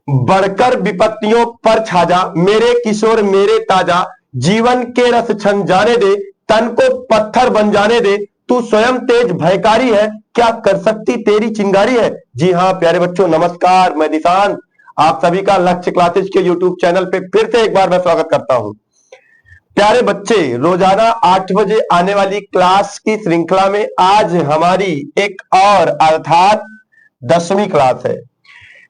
बढ़कर विपत्तियों पर छाजा, मेरे किशोर मेरे ताजा, जीवन के रस छन जाने दे, तन को पत्थर बन जाने दे, तू स्वयं तेज भयकारी है, क्या कर सकती तेरी चिंगारी है। जी हाँ प्यारे बच्चों, नमस्कार, मैं दिशांत आप सभी का लक्ष्य क्लासेस के यूट्यूब चैनल पे फिर से एक बार मैं स्वागत करता हूं। प्यारे बच्चे, रोजाना 8 बजे आने वाली क्लास की श्रृंखला में आज हमारी एक और अर्थात 10वीं क्लास है।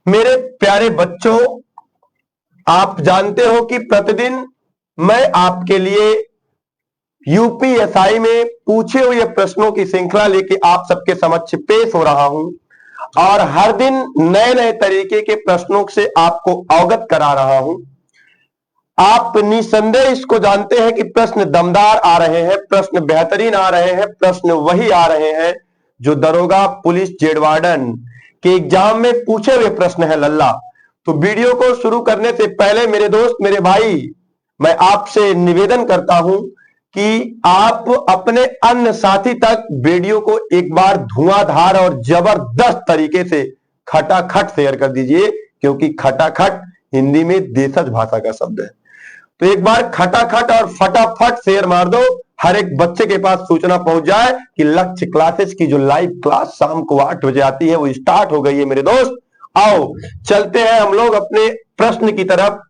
मेरे प्यारे बच्चों, आप जानते हो कि प्रतिदिन मैं आपके लिए यूपीएसआई में पूछे हुए प्रश्नों की श्रृंखला लेके आप सबके समक्ष पेश हो रहा हूं और हर दिन नए नए तरीके के प्रश्नों से आपको अवगत करा रहा हूं। आप निसंदेह इसको जानते हैं कि प्रश्न दमदार आ रहे हैं, प्रश्न बेहतरीन आ रहे हैं, प्रश्न वही आ रहे हैं जो दरोगा, पुलिस, जेड वार्डन के एग्जाम में पूछे हुए प्रश्न है लल्ला। तो वीडियो को शुरू करने से पहले मेरे दोस्त, मेरे भाई, मैं आपसे निवेदन करता हूं कि आप अपने अन्य साथी तक वीडियो को एक बार धुआंधार और जबरदस्त तरीके से खटाखट शेयर कर दीजिए, क्योंकि खटाखट हिंदी में देशज भाषा का शब्द है। तो एक बार खटाखट और फटाफट शेयर मार दो, हर एक बच्चे के पास सूचना पहुंच जाए कि लक्ष्य क्लासेस की जो लाइव क्लास शाम को 8 बजे आती है वो स्टार्ट हो गई है। मेरे दोस्त, आओ चलते हैं हम लोग अपने प्रश्न की तरफ,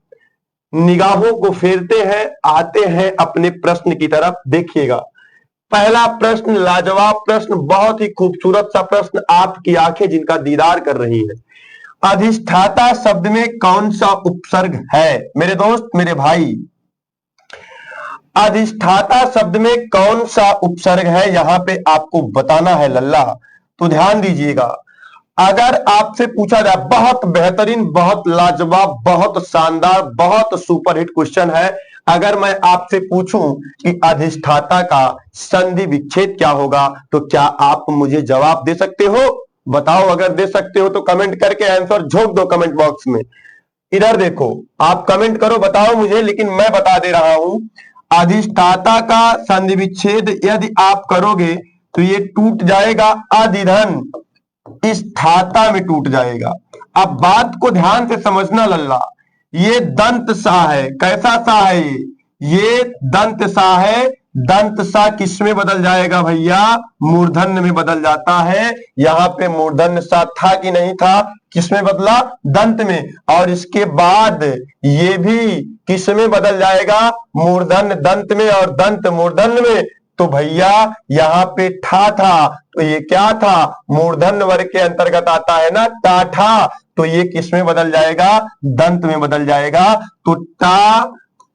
निगाहों को फेरते हैं, आते हैं अपने प्रश्न की तरफ। देखिएगा, पहला प्रश्न लाजवाब प्रश्न, बहुत ही खूबसूरत सा प्रश्न, आपकी आंखें जिनका दीदार कर रही है। अधिष्ठाता शब्द में कौन सा उपसर्ग है? मेरे दोस्त, मेरे भाई, अधिष्ठाता शब्द में कौन सा उपसर्ग है यहां पे आपको बताना है लल्ला। तो ध्यान दीजिएगा, अगर आपसे पूछा जाए, बहुत बेहतरीन, बहुत लाजवाब, बहुत शानदार, बहुत सुपरहिट क्वेश्चन है। अगर मैं आपसे पूछूं कि अधिष्ठाता का संधि विच्छेद क्या होगा, तो क्या आप मुझे जवाब दे सकते हो? बताओ, अगर दे सकते हो तो कमेंट करके आंसर झोंक दो कमेंट बॉक्स में। इधर देखो, आप कमेंट करो, बताओ मुझे, लेकिन मैं बता दे रहा हूं, अधिष्ठाता का संधि विच्छेद यदि आप करोगे तो ये टूट जाएगा अधिधन, इस धाता में टूट जाएगा। अब बात को ध्यान से समझना लल्ला, ये दंत सा है। कैसा सा है ये दंत सा है। दंत सा किस में बदल जाएगा भैया? मूर्धन्य में बदल जाता है। यहां पे मूर्धन्य सा था कि नहीं था? किस में बदला? दंत में। और इसके बाद ये भी किस में बदल जाएगा? मूर्धन्य दंत में और दंत मूर्धन्य में। तो भैया यहां पे था, तो ये क्या था? मूर्धन्य वर्ग के अंतर्गत आता है ना, टाठा। तो ये किस में बदल जाएगा? दंत में बदल जाएगा। तो टा,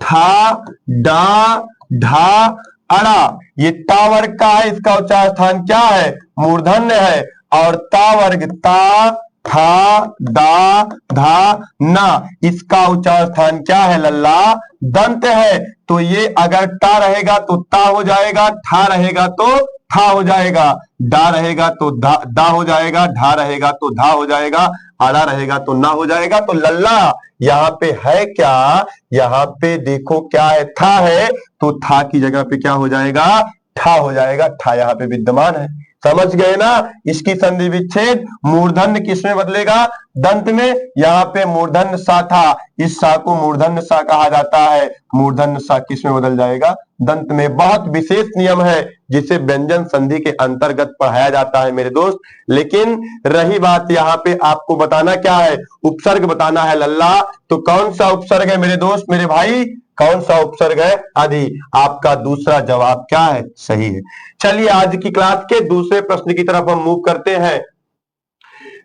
था, डा, ढा, अड़ा, ये ता वर्ग का है, इसका उच्चार स्थान क्या है? मूर्धन्य है। और ता वर्ग, ता, था, दा, धा, ना, इसका उच्चार स्थान क्या है लल्ला? दंत है। तो ये अगर टा रहेगा तो ता हो जाएगा, ठा रहेगा तो था हो जाएगा, डा रहेगा तो दा हो जाएगा, ढा रहेगा तो धा हो जाएगा, आड़ा रहेगा तो ना हो जाएगा। तो लल्ला यहाँ पे है क्या? यहाँ पे देखो क्या है? था है, तो था की जगह पे क्या हो जाएगा? ठा हो जाएगा। ठा यहाँ पे विद्यमान है। समझ गए ना? इसकी संधि विच्छेद मूर्धन्य किस में बदलेगा? दंत में। यहाँ पे मूर्धन्य सा था, इस सा को मूर्धन्य सा कहा जाता है। मूर्धन्य सा किस में बदल जाएगा? दंत में। बहुत विशेष नियम है जिसे व्यंजन संधि के अंतर्गत पढ़ाया जाता है मेरे दोस्त। लेकिन रही बात यहाँ पे आपको बताना क्या है? उपसर्ग बताना है लल्ला। तो कौन सा उपसर्ग है मेरे दोस्त, मेरे भाई? कौन सा उपसर्ग है? अधि। आपका दूसरा जवाब क्या है? सही है। चलिए आज की क्लास के दूसरे प्रश्न की तरफ हम मूव करते हैं,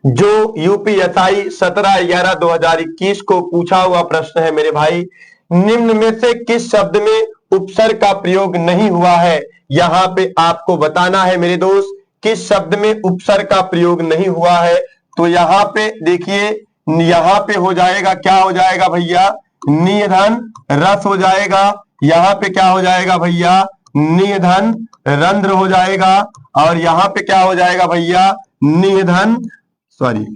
जो यूपीएसआई 17/11/2021 को पूछा हुआ प्रश्न है मेरे भाई। निम्न में से किस शब्द में उपसर्ग का प्रयोग नहीं हुआ है? यहां पे आपको बताना है मेरे दोस्त, किस शब्द में उपसर्ग का प्रयोग नहीं हुआ है। तो यहां पे देखिए, यहां पे हो जाएगा, क्या हो जाएगा भैया? निधन रस हो जाएगा। यहां पे क्या हो जाएगा भैया? निधन रंध्र हो जाएगा। और यहां पे क्या हो जाएगा भैया? निधन, सॉरी,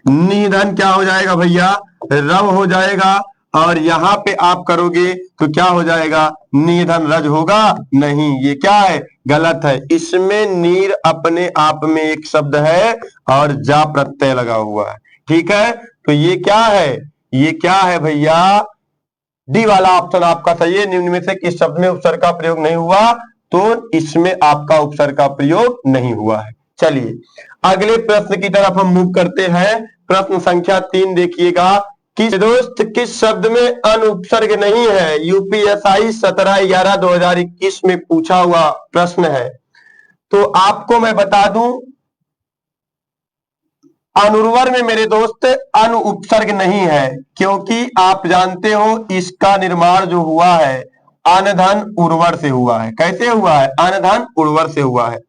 निधन क्या हो जाएगा भैया? रव हो जाएगा। और यहां पे आप करोगे तो क्या हो जाएगा? निधन रज होगा? नहीं, ये क्या है? गलत है। इसमें नीर अपने आप में एक शब्द है और जा प्रत्यय लगा हुआ है। ठीक है, तो ये क्या है? ये क्या है भैया, डी वाला ऑप्शन आपका सही है। निम्न में से किस शब्द में उपसर्ग का प्रयोग नहीं हुआ, तो इसमें आपका उपसर्ग का प्रयोग नहीं हुआ है। चलिए अगले प्रश्न की तरफ हम मूव करते हैं। प्रश्न संख्या 3 देखिएगा, किस शब्द में अनुपसर्ग नहीं है। यूपीएसआई 17/11/2021 में पूछा हुआ प्रश्न है। तो आपको मैं बता दूं, अनुर्वर में मेरे दोस्त अनु उपसर्ग नहीं है, क्योंकि आप जानते हो इसका निर्माण जो हुआ है अनधन उर्वर से हुआ है। कैसे हुआ है, अनधन उर्वर से हुआ है।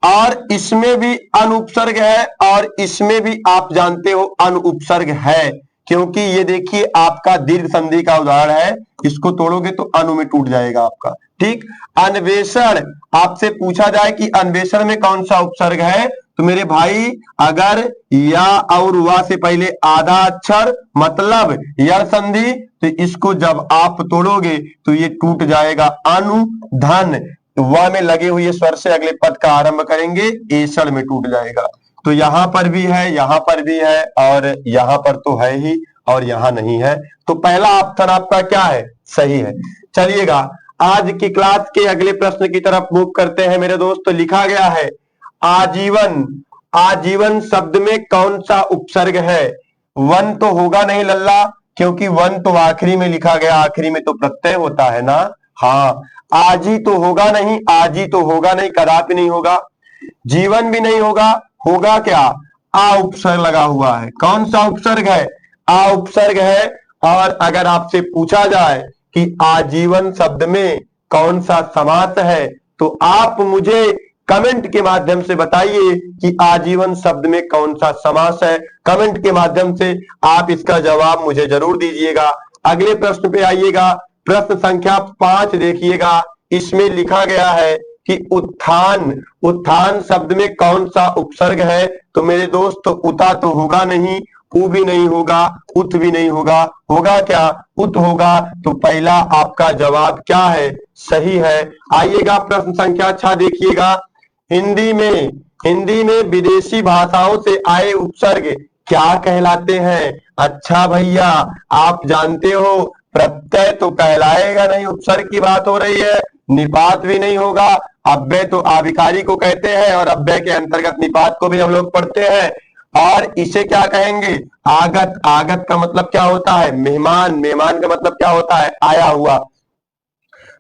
और इसमें भी अनुपसर्ग है और इसमें भी आप जानते हो अनुपसर्ग है, क्योंकि ये देखिए आपका दीर्घ संधि का उदाहरण है, इसको तोड़ोगे तो अनु में टूट जाएगा आपका। ठीक, अन्वेषण, आपसे पूछा जाए कि अन्वेषण में कौन सा उपसर्ग है, तो मेरे भाई अगर या और वा से पहले आधा अक्षर मतलब यड़ संधि, तो इसको जब आप तोड़ोगे तो ये टूट जाएगा अनुधन। व में लगे हुए स्वर से अगले पद का आरंभ करेंगे, एषण में टूट जाएगा। तो यहां पर भी है, यहां पर भी है और यहां पर तो है ही और यहां नहीं है। तो पहला ऑप्शन आपका क्या है, सही है। चलिएगा आज की क्लास के अगले प्रश्न की तरफ मूव करते हैं मेरे दोस्त। तो लिखा गया है आजीवन, आजीवन शब्द में कौन सा उपसर्ग है। वन तो होगा नहीं लल्ला, क्योंकि वन तो आखिरी में लिखा गया, आखिरी में तो प्रत्यय होता है ना। हाँ, आजी तो होगा नहीं, आजी तो होगा नहीं, कदापि नहीं होगा। जीवन भी नहीं होगा, होगा क्या, आ उपसर्ग लगा हुआ है। कौन सा उपसर्ग है, आ उपसर्ग है। और अगर आपसे पूछा जाए कि आजीवन शब्द में कौन सा समास है, तो आप मुझे कमेंट के माध्यम से बताइए कि आजीवन शब्द में कौन सा समास है। कमेंट के माध्यम से आप इसका जवाब मुझे जरूर दीजिएगा। अगले प्रश्न पे आइएगा, प्रश्न संख्या 5 देखिएगा। इसमें लिखा गया है कि उत्थान, उत्थान शब्द में कौन सा उपसर्ग है। तो मेरे दोस्त उता तो होगा नहीं, उ भी नहीं होगा, उत भी नहीं होगा, होगा क्या, उत होगा। तो पहला आपका जवाब क्या है, सही है। आइएगा प्रश्न संख्या 6 देखिएगा। हिंदी में विदेशी भाषाओं से आए उपसर्ग क्या कहलाते हैं। अच्छा भैया, आप जानते हो प्रत्यय तो कहलाएगा नहीं, उपसर्ग की बात हो रही है। निपात भी नहीं होगा। अव्यय तो आविकारी को कहते हैं और अव्यय के अंतर्गत निपात को भी हम लोग पढ़ते हैं। और इसे क्या कहेंगे, आगत। आगत का मतलब क्या होता है, मेहमान। मेहमान का मतलब क्या होता है, आया हुआ।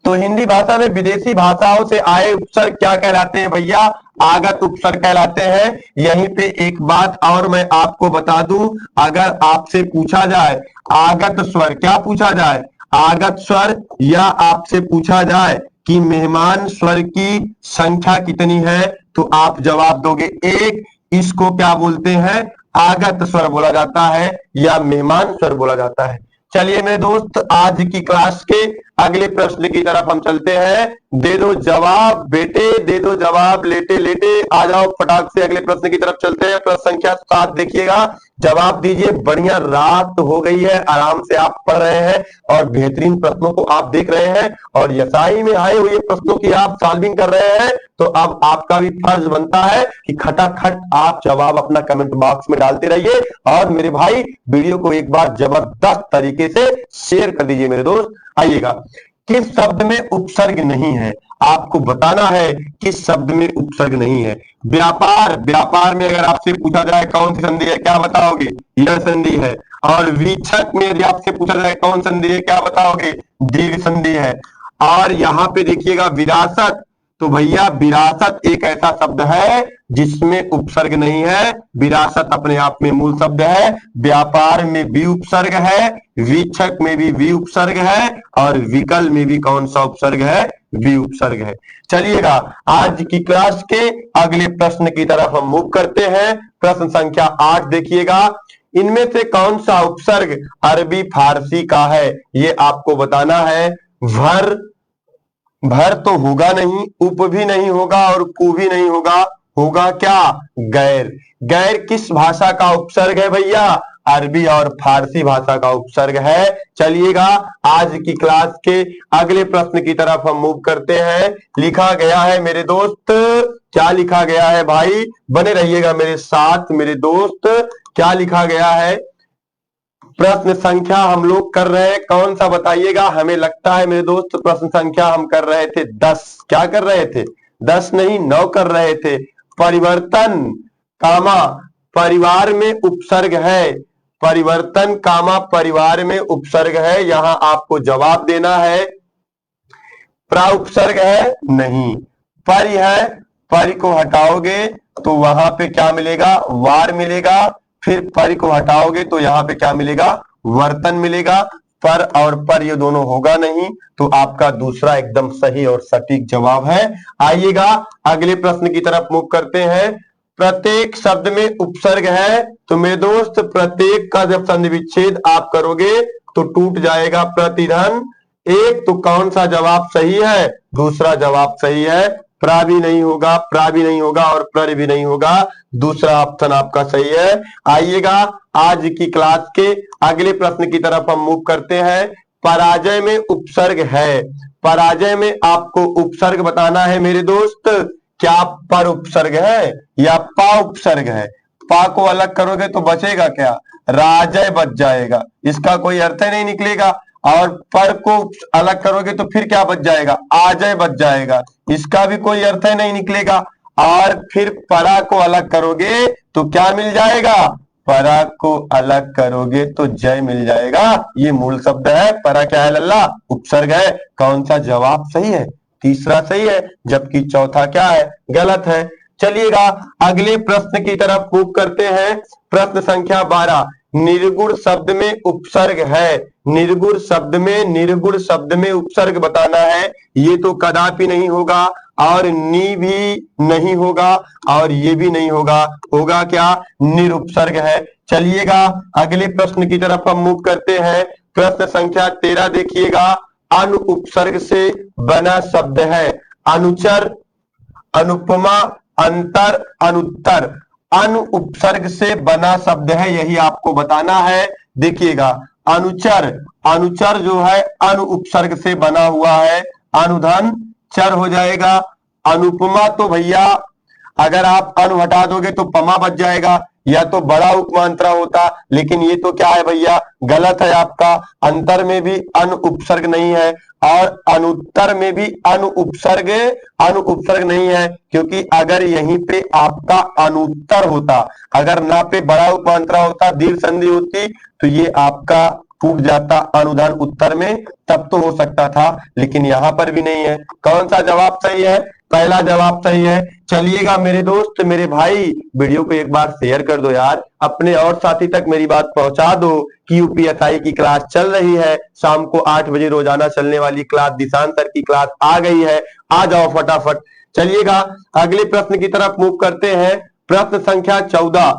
तो हिंदी भाषा में विदेशी भाषाओं से आए उपसर्ग क्या कहलाते हैं भैया, आगत उपसर्ग कहलाते हैं। यहीं पे एक बात और मैं आपको बता दूं, अगर आपसे पूछा जाए आगत स्वर, क्या पूछा जाए, आगत स्वर, या आपसे पूछा जाए कि मेहमान स्वर की संख्या कितनी है, तो आप जवाब दोगे 1। इसको क्या बोलते हैं, आगत स्वर बोला जाता है या मेहमान स्वर बोला जाता है। चलिए मेरे दोस्त आज की क्लास के अगले प्रश्न की तरफ हम चलते हैं। दे दो जवाब बेटे, दे दो जवाब लेटे लेटे। आ जाओ फटाक से अगले प्रश्न की तरफ चलते हैं। प्रश्न संख्या 7 देखिएगा, जवाब दीजिए। बढ़िया रात हो गई है, आराम से आप पढ़ रहे हैं और बेहतरीन प्रश्नों को आप देख रहे हैं और यसाई में आए हुए प्रश्नों की आप सॉल्विंग कर रहे हैं। तो अब आपका भी फर्ज बनता है कि खटाखट आप जवाब अपना कमेंट बॉक्स में डालते रहिए और मेरे भाई वीडियो को एक बार जबरदस्त तरीके से शेयर कर दीजिए मेरे दोस्त। आइएगा, किस शब्द में उपसर्ग नहीं है, आपको बताना है किस शब्द में उपसर्ग नहीं है। व्यापार, व्यापार में अगर आपसे पूछा जाए कौन सी संधि है, क्या बताओगे, यह संधि है। और वीक्षक में यदि आपसे पूछा जाए कौन संधि है, क्या बताओगे, दीर्घ संधि है। और यहां पे देखिएगा विरासत, तो भैया विरासत एक ऐसा शब्द है जिसमें उपसर्ग नहीं है। विरासत अपने आप में मूल शब्द है। व्यापार में भी उपसर्ग है, वीक्षक में भी वी उपसर्ग है और विकल में भी कौन सा उपसर्ग है, वी उपसर्ग है। चलिएगा आज की क्लास के अगले प्रश्न की तरफ हम मूव करते हैं। प्रश्न संख्या 8 देखिएगा। इनमें से कौन सा उपसर्ग अरबी फारसी का है, ये आपको बताना है। भर, भर तो होगा नहीं, उप भी नहीं होगा और कु भी नहीं होगा, होगा क्या, गैर। गैर किस भाषा का उपसर्ग है भैया, अरबी और फारसी भाषा का उपसर्ग है। चलिएगा आज की क्लास के अगले प्रश्न की तरफ हम मूव करते हैं। लिखा गया है मेरे दोस्त, क्या लिखा गया है भाई, बने रहिएगा मेरे साथ मेरे दोस्त। क्या लिखा गया है, प्रश्न संख्या हम लोग कर रहे हैं कौन सा बताइएगा। हमें लगता है मेरे दोस्त प्रश्न संख्या हम कर रहे थे 10। क्या कर रहे थे? 10 नहीं 9 कर रहे थे। परिवर्तन कामा परिवार में उपसर्ग है, परिवर्तन कामा परिवार में उपसर्ग है, यहां आपको जवाब देना है। प्रा उपसर्ग है नहीं, परि है, परि को हटाओगे तो वहां पे क्या मिलेगा? वार मिलेगा। फिर परि को हटाओगे तो यहां पे क्या मिलेगा? वर्तन मिलेगा। पर और पर ये दोनों होगा नहीं, तो आपका दूसरा एकदम सही और सटीक जवाब है। आइएगा अगले प्रश्न की तरफ मूव करते हैं। प्रत्येक शब्द में उपसर्ग है, तो मेरे दोस्त प्रत्येक का जब संधि विच्छेद आप करोगे तो टूट जाएगा प्रतिधन। एक तो कौन सा जवाब सही है? दूसरा जवाब सही है। प्रा भी नहीं होगा, प्रा भी नहीं होगा और पर भी नहीं होगा। दूसरा ऑप्शन आपका सही है। आइएगा आज की क्लास के अगले प्रश्न की तरफ हम मूव करते हैं। पराजय में उपसर्ग है, पराजय में आपको उपसर्ग बताना है मेरे दोस्त। क्या पर उपसर्ग है या पा उपसर्ग है? पा को अलग करोगे तो बचेगा क्या? राजय बच जाएगा, इसका कोई अर्थ ही नहीं निकलेगा। और पर को अलग करोगे तो फिर क्या बच जाएगा? आजय बच जाएगा, इसका भी कोई अर्थ ही नहीं निकलेगा। और फिर परा को अलग करोगे तो क्या मिल जाएगा? परा को अलग करोगे तो जय मिल जाएगा। ये मूल शब्द है। परा क्या है लल्ला? उपसर्ग है। कौन सा जवाब सही है? तीसरा सही है, जबकि चौथा क्या है? गलत है। चलिएगा अगले प्रश्न की तरफ मूव करते हैं। प्रश्न संख्या 12। निर्गुण शब्द में उपसर्ग है, निर्गुण शब्द में उपसर्ग बताना है। ये तो कदापि नहीं होगा और नी भी नहीं होगा और ये भी नहीं होगा। होगा क्या? निरुपसर्ग है। चलिएगा अगले प्रश्न की तरफ हम मूव करते हैं। प्रश्न संख्या 13 देखिएगा। अनु उपसर्ग से बना शब्द है। अनुचर, अनुपमा, अंतर, अनुत्तर, अनु उपसर्ग से बना शब्द है, यही आपको बताना है। देखिएगा अनुचर, अनुचर जो है अनु उपसर्ग से बना हुआ है। अनुधन चर हो जाएगा। अनुपमा तो भैया अगर आप अनु हटा दोगे तो पमा बच जाएगा, या तो बड़ा उपमांतरा होता, लेकिन ये तो क्या है भैया? गलत है आपका। अंतर में भी अनु उपसर्ग नहीं है और अनुत्तर में भी अनु उपसर्ग नहीं है, क्योंकि अगर यहीं पे आपका अनुत्तर होता, अगर ना पे बड़ा उपमांतरा होता, दीर्घ संधि होती, तो ये आपका टूट जाता अनुदान उत्तर में, तब तो हो सकता था, लेकिन यहां पर भी नहीं है। कौन सा जवाब सही है? पहला जवाब सही है। चलिएगा मेरे दोस्त, मेरे भाई, वीडियो को एक बार शेयर कर दो यार, अपने और साथी तक मेरी बात पहुंचा दो कि यूपीएसआई की क्लास चल रही है। शाम को 8 बजे रोजाना चलने वाली क्लास दिशांत सर की क्लास आ गई है, आ जाओ फटाफट। चलिएगा अगले प्रश्न की तरफ मूव करते हैं। प्रश्न संख्या 14।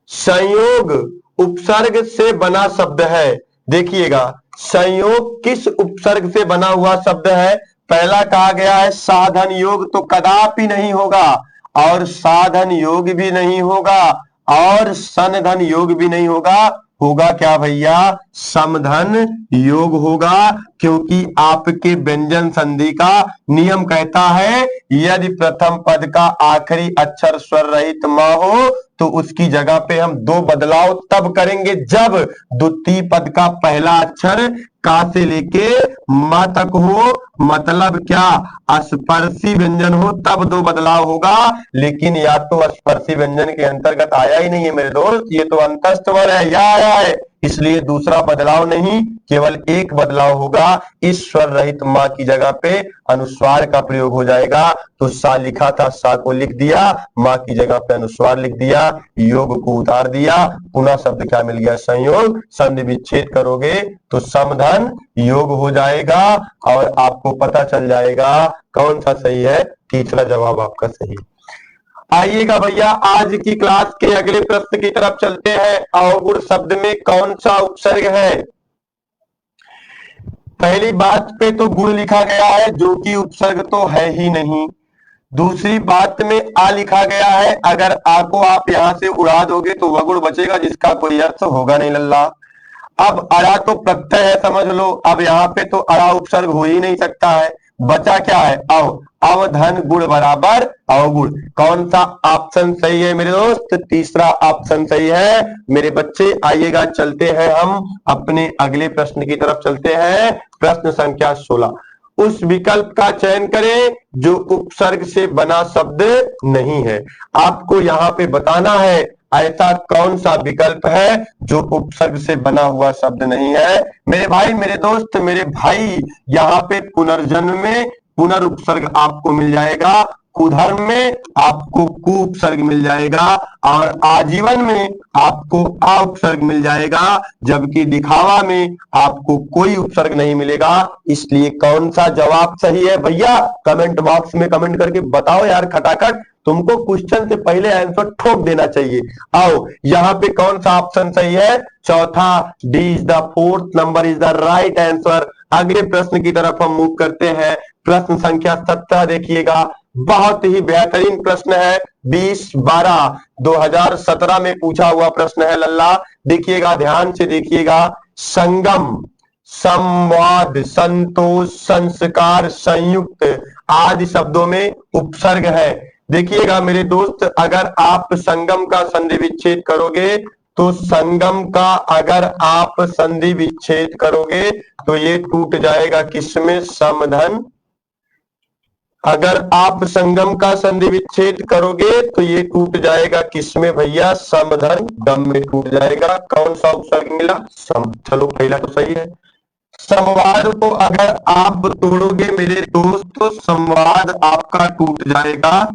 संयोग उपसर्ग से बना शब्द है। देखिएगा संयोग किस उपसर्ग से बना हुआ शब्द है? पहला कहा गया है साधन योग, तो कदापि नहीं होगा, और साधन योग भी नहीं होगा, और सनधन योग भी नहीं होगा। होगा क्या भैया? समधन योग होगा, क्योंकि आपके व्यंजन संधि का नियम कहता है यदि प्रथम पद का आखिरी अक्षर स्वर रहित म हो तो उसकी जगह पे हम दो बदलाव तब करेंगे जब द्वितीय पद का पहला अक्षर का से लेके म तक हो, मतलब क्या? स्पर्शी व्यंजन हो, तब दो बदलाव होगा। लेकिन या तो स्पर्शी व्यंजन के अंतर्गत आया ही नहीं है मेरे दोस्त, ये तो अंतस्थ स्वर है, या आया है, इसलिए दूसरा बदलाव नहीं, केवल एक बदलाव होगा। इस स्वर रहित मां की जगह पे अनुस्वार का प्रयोग हो जाएगा। तो सा लिखा था, सा को लिख दिया, मां की जगह पे अनुस्वार लिख दिया, योग को उतार दिया, पुनः शब्द क्या मिल गया? संयोग। संधि विच्छेद करोगे तो समधन योग हो जाएगा और आपको पता चल जाएगा कौन सा सही है। तीसरा जवाब आपका सही। आइएगा भैया आज की क्लास के अगले प्रश्न की तरफ चलते हैं। अवगुण शब्द में कौन सा उपसर्ग है? पहली बात पे तो गुण लिखा गया है, जो कि उपसर्ग तो है ही नहीं। दूसरी बात में आ लिखा गया है, अगर आ को आप यहां से उड़ा दोगे तो वह गुण बचेगा, जिसका कोई अर्थ होगा नहीं लल्ला। अब अड़ा तो प्रत्यय है, समझ लो। अब यहाँ पे तो अड़ा उपसर्ग हो ही नहीं सकता है। बचा क्या है? अवधन गुण बराबर अवगुण। कौन सा ऑप्शन सही है मेरे दोस्त? तीसरा ऑप्शन सही है मेरे बच्चे। आइएगा चलते हैं हम अपने अगले प्रश्न की तरफ चलते हैं। प्रश्न संख्या 16। उस विकल्प का चयन करें जो उपसर्ग से बना शब्द नहीं है। आपको यहाँ पे बताना है ऐसा कौन सा विकल्प है जो उपसर्ग से बना हुआ शब्द नहीं है। मेरे भाई, मेरे दोस्त, मेरे भाई, यहाँ पे पुनर्जन्म में पुनर्उपसर्ग आपको मिल जाएगा, कुधर्म में आपको कु उपसर्ग मिल जाएगा और आजीवन में आपको आ उपसर्ग मिल जाएगा, जबकि दिखावा में आपको कोई उपसर्ग नहीं मिलेगा। इसलिए कौन सा जवाब सही है भैया? कमेंट बॉक्स में कमेंट करके बताओ यार खटाखट। तुमको क्वेश्चन से पहले आंसर ठोक देना चाहिए। आओ, यहाँ पे कौन सा ऑप्शन सही है? चौथा, D is the fourth number is the right answer. अगले प्रश्न की तरफ हम मूव करते हैं। प्रश्न संख्या 17 देखिएगा, बहुत ही बेहतरीन प्रश्न है। 20/12/2017 में पूछा हुआ प्रश्न है लल्ला। देखिएगा, ध्यान से देखिएगा। संगम, संवाद, संतोष, संस्कार, संयुक्त आदि शब्दों में उपसर्ग है। देखिएगा मेरे दोस्त, अगर आप संगम का संधि विच्छेद करोगे तो संगम का अगर आप संधि विच्छेद करोगे तो ये टूट जाएगा किसमें? समधन। अगर आप संगम का संधि विच्छेद करोगे तो ये टूट जाएगा किसमें भैया? समधन गम में टूट जाएगा। कौन सा उपसर्ग मिला? सम। चलो पहला तो सही है। संवाद को अगर आप तोड़ोगे मेरे दोस्त तो संवाद आपका टूट जाएगा